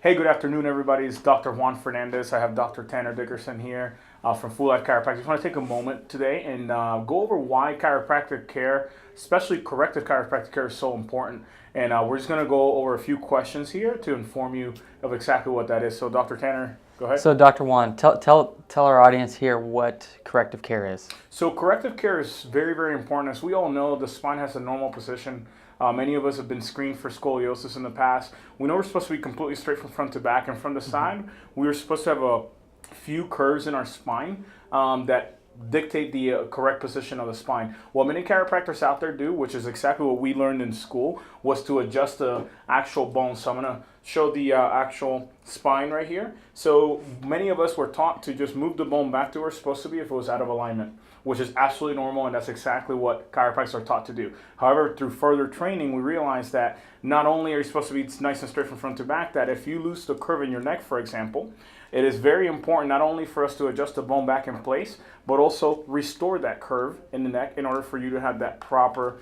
Hey, good afternoon, everybody. It's Dr. Juan Fernandez. I have Dr. Tanner Dickerson here from Full Life Chiropractic. I just want to take a moment today and go over why chiropractic care, especially corrective chiropractic care, is so important. And we're just going to go over a few questions here to inform you of exactly what that is. So, Dr. Tanner, go ahead. So, Dr. Juan, tell our audience here what corrective care is. So, corrective care is very, very important. As we all know, the spine has a normal position. Many of us have been screened for scoliosis in the past. We know we're supposed to be completely straight from front to back, and from the side, we are supposed to have a few curves in our spine that dictate the correct position of the spine. What many chiropractors out there do, which is exactly what we learned in school, was to adjust the actual bone. So I'm going to show the actual spine right here. So many of us were taught to just move the bone back to where it's supposed to be if it was out of alignment, which is absolutely normal, and that's exactly what chiropractors are taught to do. However, through further training, we realized that not only are you supposed to be nice and straight from front to back, that if you lose the curve in your neck, for example, it is very important not only for us to adjust the bone back in place, but also restore that curve in the neck in order for you to have that proper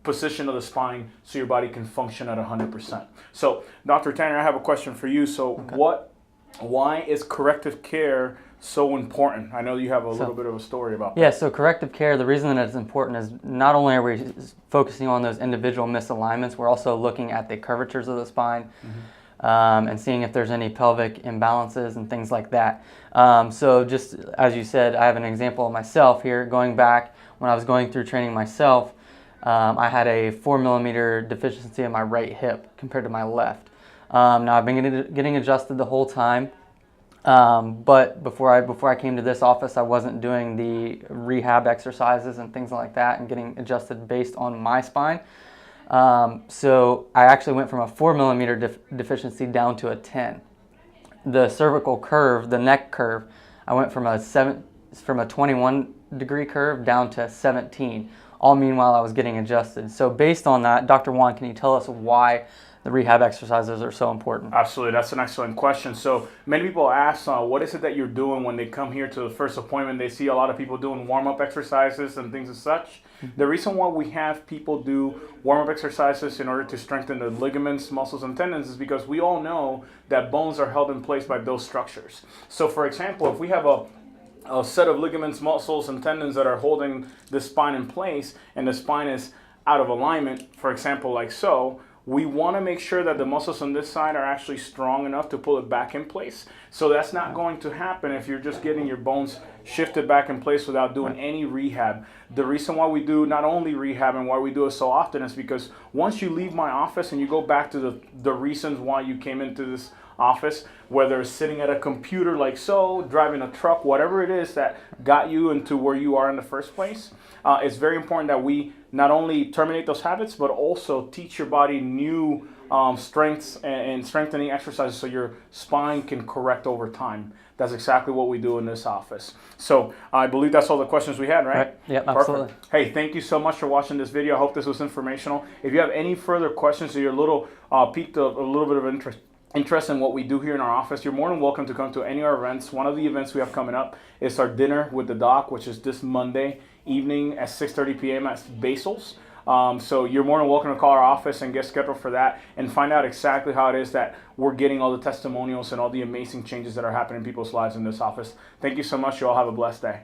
position of the spine so your body can function at 100%. So, Dr. Tanner, I have a question for you. So, Okay. Why is corrective care so important? I know you have a little bit of a story about that. Yeah, so corrective care, the reason that it's important is not only are we focusing on those individual misalignments, we're also looking at the curvatures of the spine and seeing if there's any pelvic imbalances and things like that. So just as you said, I have an example of myself here. Going back when I was going through training myself, I had a 4mm deficiency in my right hip compared to my left. Now I've been getting adjusted the whole time, but before I came to this office, I wasn't doing the rehab exercises and things like that and getting adjusted based on my spine. So I actually went from a 4mm deficiency down to a 10. The cervical curve, the neck curve, I went from a 21-degree curve down to 17. All meanwhile I was getting adjusted. So based on that, Dr. Juan, can you tell us why the rehab exercises are so important? Absolutely, that's an excellent question. So many people ask, what is it that you're doing when they come here to the first appointment? They see a lot of people doing warm-up exercises and things as such. The reason why we have people do warm-up exercises in order to strengthen the ligaments, muscles, and tendons is because we all know that bones are held in place by those structures. So for example, if we have a set of ligaments, muscles, and tendons that are holding the spine in place, and the spine is out of alignment, for example, like so, we want to make sure that the muscles on this side are actually strong enough to pull it back in place. So that's not going to happen if you're just getting your bones shifted back in place without doing any rehab. The reason why we do not only rehab and why we do it so often is because once you leave my office and you go back to the reasons why you came into this office, whether it's sitting at a computer like so, driving a truck, whatever it is that got you into where you are in the first place, it's very important that we not only terminate those habits, but also teach your body new strengths and strengthening exercises so your spine can correct over time. That's exactly what we do in this office. So I believe that's all the questions we had, right? Yep, absolutely. Hey, thank you so much for watching this video. I hope this was informational. If you have any further questions or you're a little piqued a little bit of interest in what we do here in our office, you're more than welcome to come to any of our events. One of the events we have coming up is our dinner with the doc, which is this Monday evening at 6:30 p.m. at Basil's. So you're more than welcome to call our office and get scheduled for that and find out exactly how it is that we're getting all the testimonials and all the amazing changes that are happening in people's lives in this office. Thank you so much. You all have a blessed day.